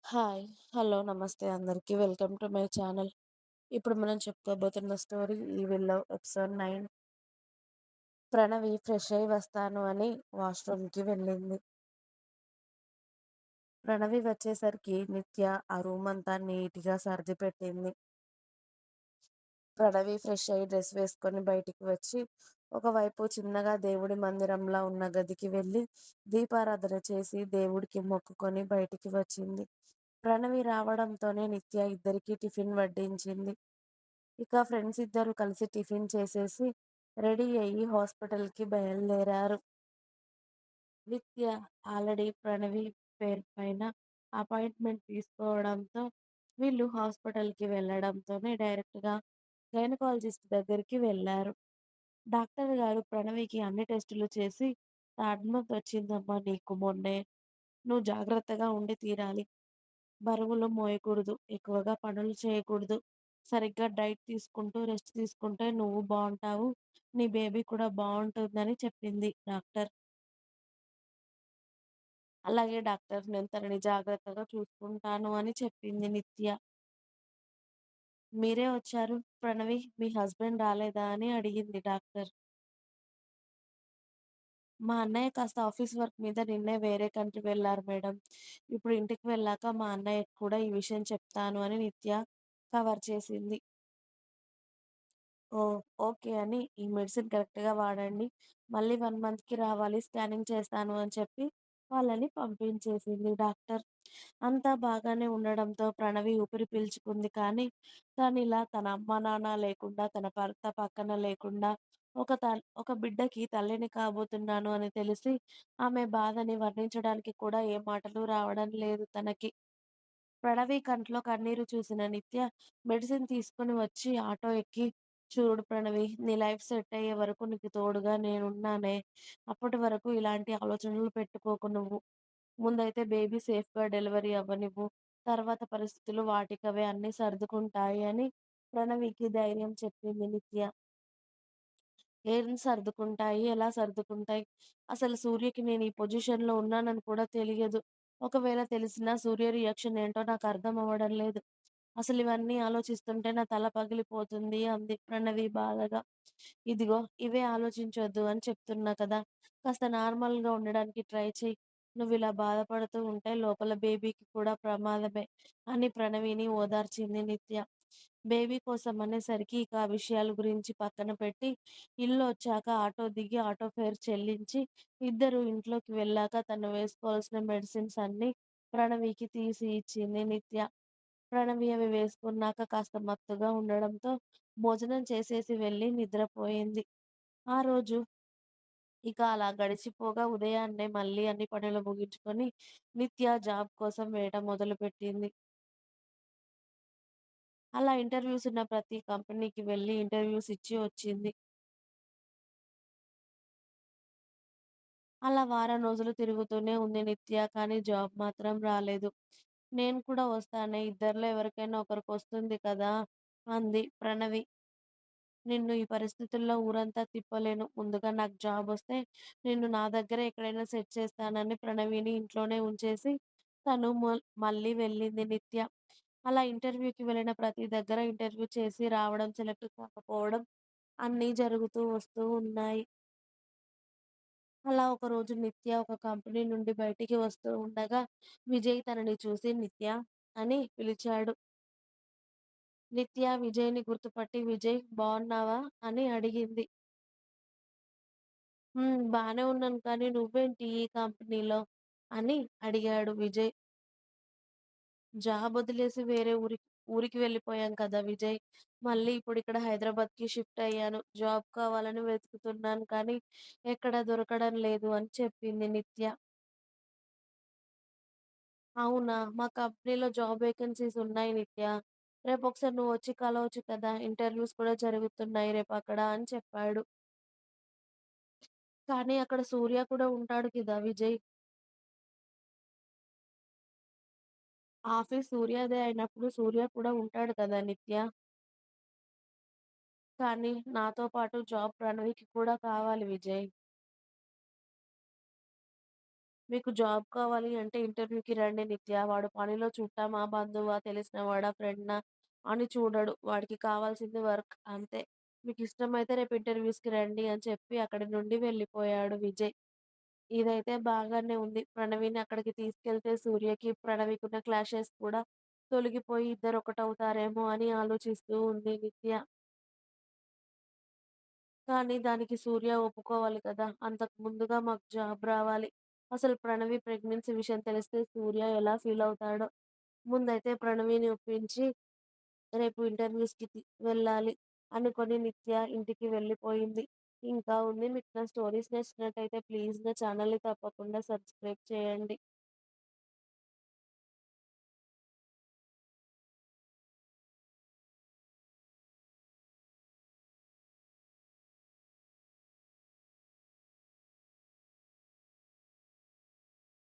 Hi. Hello. నమస్తే అందరికి. Welcome to my channel. ఇప్పుడు మనం చెప్పుకోబోతున్న story 'evil love' episode 9. Pranavi fresh అయ్యి వస్తాను అని వాష్‌రూమ్‌కి వెళ్ళింది. ప్రణవి వచ్చేసరికి నిత్య ఆ రూమంతా నీట్‌గా సర్దిపెట్టింది. ప్రణవి ఫ్రెష్ అయ్యి డ్రెస్ వేసుకొని బయటికి వచ్చి, ఒకవైపు చిన్నగా దేవుడి మందిరంలా ఉన్న గదికి వెళ్ళి దీపారాధన చేసి దేవుడికి మొక్కుకొని బయటికి వచ్చింది. ప్రణవి రావడంతోనే నిత్య ఇద్దరికీ టిఫిన్ వడ్డించింది. ఇక ఫ్రెండ్స్ ఇద్దరు కలిసి టిఫిన్ చేసేసి రెడీ అయ్యి హాస్పిటల్‌కి బయలుదేరారు. నిత్య ఆల్రెడీ ప్రణవి పేరు పైన అపాయింట్మెంట్ తీసుకోవడంతో వీళ్ళు హాస్పిటల్‌కి వెళ్ళడంతోనే డైరెక్ట్‌గా గైనకాలజిస్ట్ దగ్గరికి వెళ్లారు. డాక్టర్ గారు ప్రణవికి అన్ని టెస్టులు చేసి, "థర్డ్ మంత్ వచ్చిందమ్మా నీకు మొన్నే. నువ్వు జాగ్రత్తగా ఉండి తీరాలి. బరువులు మోయకూడదు. ఎక్కువగా పనులు చేయకూడదు. సరిగ్గా డైట్ తీసుకుంటూ, రెస్ట్ తీసుకుంటే నువ్వు బావుంటావు. నీ బేబీ కూడా బావుంటుందని" చెప్పింది డాక్టర్. అలాగే డాక్టర్ నేను తనని జాగ్రత్తగా చూసుకుంటాను అని చెప్పింది నిత్య. మీరే వచ్చారు ప్రణవి, మీ హస్బెండ్ రాలేదా అని అడిగింది డాక్టర్. మా అన్నయ్య కాస్త ఆఫీస్ వర్క్ మీద నిన్నే వేరే కంట్రీ వెళ్లారు మేడం. ఇప్పుడు ఇంటికి వెళ్ళాక మా అన్నయ్యకి కూడా ఈ విషయం చెప్తాను అని నిత్య కవర్ చేసింది. ఓహ్! ఓకే అని ఈ మెడిసిన్ కరెక్ట్‌గా వాడండి. మళ్ళీ 1 మంత్‌కి రావాలి స్కానింగ్ చేస్తాను అని చెప్పి వాళ్ళని పంపించేసింది డాక్టర్. అంతా బాగానే ఉండడంతో ప్రణవి ఊపిరి పీల్చుకుంది. కానీ తనిలా తన అమ్మ, నాన్న లేకుండా, తన భర్త పక్కన లేకుండా ఒక బిడ్డకి తల్లిని కాబోతున్నాను అని తెలిసి ఆమె బాధని వర్ణించడానికి కూడా ఏ మాటలు రావడం లేదు తనకి. ప్రణవి కంట్లో కన్నీరు చూసిన నిత్య మెడిసిన్ తీసుకొని వచ్చి ఆటో ఎక్కి, "చూడు ప్రణవి, నీ లైఫ్ సెట్ అయ్యే వరకు నీకు తోడుగా నేనున్నానే. అప్పటి వరకు ఇలాంటి ఆలోచనలు పెట్టుకోకు నువ్వు. ముందైతే బేబీ సేఫ్‌గా డెలివరీ అవ్వనివ్వు. తర్వాత పరిస్థితులు వాటికవే అన్నీ సర్దుకుంటాయి" అని ప్రణవికి ధైర్యం చెప్పింది నిత్య. ఏం సర్దుకుంటాయి? ఎలా సర్దుకుంటాయి? అసలు సూర్యకి నేను ఈ పొజిషన్‌లో ఉన్నానని కూడా తెలియదు. ఒకవేళ తెలిసినా సూర్య రియాక్షన్ ఏంటో నాకు అర్థం అవ్వడం లేదు. అసలు ఇవన్నీ ఆలోచిస్తుంటే నా తల పగిలిపోతుంది అంది ప్రణవి బాధగా. ఇదిగో ఇవే ఆలోచించొద్దు అని చెప్తున్నా కదా! కాస్త నార్మల్‌గా ఉండడానికి ట్రై చెయ్యి. నువ్విలా బాధపడుతూ ఉంటే లోపల బేబీకి కూడా ప్రమాదమే అని ప్రణవిని ఓదార్చింది నిత్య. బేబీ కోసం అనేసరికి ఇక ఆ విషయాల గురించి పక్కన పెట్టి ఇల్లొచ్చాక ఆటో దిగి ఆటో ఫేర్ చెల్లించి ఇద్దరు ఇంట్లోకి వెళ్ళాక తను వేసుకోవాల్సిన మెడిసిన్స్ అన్నీ ప్రణవికి తీసి ఇచ్చింది నిత్య. ప్రణవి అవి వేసుకున్నాక కాస్త మత్తుగా ఉండడంతో భోజనం చేసేసి వెళ్ళి నిద్రపోయింది. ఆ రోజు ఇక అలా గడిచిపోగా ఉదయాన్నే మళ్ళీ అన్ని పనులు ముగించుకొని నిత్య జాబ్ కోసం వేయడం మొదలుపెట్టింది. అలా ఇంటర్వ్యూస్ ఉన్న ప్రతి కంపెనీకి వెళ్ళి ఇంటర్వ్యూస్ ఇచ్చి వచ్చింది. అలా వారం రోజులు తిరుగుతూనే ఉంది నిత్య. కానీ జాబ్ మాత్రం రాలేదు. "నేను కూడా వస్తానే. ఇద్దరిలో ఎవరికైనా ఒకరికొస్తుంది కదా!" అంది ప్రణవి. "నిన్ను ఈ పరిస్థితుల్లో ఊరంతా తిప్పలేను. ముందుగా నాకు జాబొస్తే నిన్ను నా దగ్గరే ఎక్కడైనా సెట్ చేస్తానని" ప్రణవిని ఇంట్లోనే ఉంచేసి తను మళ్ళీ వెళ్ళింది నిత్య. అలా ఇంటర్వ్యూకి వెళ్ళిన ప్రతి దగ్గర ఇంటర్వ్యూ చేసి రావడం, సెలెక్ట్ కాకపోవడం అన్నీ జరుగుతూ వస్తూ ఉన్నాయి. అలా ఒకరోజు నిత్య ఒక కంపెనీ నుండి బయటికి వస్తూ ఉండగా విజయ్ తనని చూసి "నిత్య" అని పిలిచాడు. నిత్య విజయ్‌ని గుర్తుపట్టి "విజయ్ బావున్నావా?" అని అడిగింది. బానే ఉన్నాను కానీ నువ్వేంటి ఈ కంపెనీలో?" అని అడిగాడు విజయ్. జాబ్ వదిలేసి వేరే ఊరికి వెళ్ళిపోయాం కదా విజయ్. మళ్ళీ ఇప్పుడిక్కడ హైదరాబాద్‌కి షిఫ్ట్ అయ్యాను. జాబ్ కావాలని వెతుకుతున్నాను కానీ ఎక్కడా దొరకడం లేదు అని చెప్పింది నిత్య. అవునా! మా కంపెనీలో జాబ్ వేకెన్సీస్ ఉన్నాయి నిత్య. రేపొకసారి నువ్వొచ్చి కలవచ్చు కదా! ఇంటర్‌వ్యూస్ కూడా జరుగుతున్నాయి రేపక్కడ అని చెప్పాడు. కానీ అక్కడ సూర్య కూడా ఉంటాడు కదా విజయ్. ఆఫీస్ సూర్యదే అయినప్పుడు సూర్య కూడా ఉంటాడు కదా నిత్య. కానీ నాతో పాటు జాబ్ ప్రణవికి కూడా కావాలి విజయ్. మీకు జాబ్ కావాలి అంటే ఇంటర్వ్యూకి రండి నిత్య. వాడు పనిలో చుట్టామా, బంధువా, తెలిసినవాడా, ఫ్రెండా అని చూడడు. వాడికి కావాల్సింది వర్క్ అంతే. మీకిష్టమైతే రేపు ఇంటర్‌వ్యూస్‌కి రండి అని చెప్పి అక్కడి నుండి వెళ్ళిపోయాడు విజయ్. ఇదైతే బాగానే ఉంది. ప్రణవిని అక్కడికి తీసుకెళ్తే సూర్యకి, ప్రణవికున్న క్లాషెస్ కూడా తొలగిపోయి ఇద్దరు ఒకటవుతారేమో అని ఆలోచిస్తూ ఉంది నిత్య. కానీ దానికి సూర్య ఒప్పుకోవాలి కదా! అంతకు ముందుగా మాకు జాబ్ రావాలి. అసలు ప్రణవి ప్రెగ్నెన్సీ విషయం తెలిస్తే సూర్య ఎలా ఫీలవుతాడో! ముందైతే ప్రణవిని ఒప్పించి రేపు ఇంటర్‌వ్యూస్‌కి వెళ్ళాలి అనుకోని నిత్య ఇంటికి వెళ్ళిపోయింది. ఇంకా ఉంది. మీకు నా స్టోరీస్ నచ్చినట్టయితే ప్లీజ్ నా ఛానల్‌ని తప్పకుండా సబ్స్క్రైబ్ చేయండి.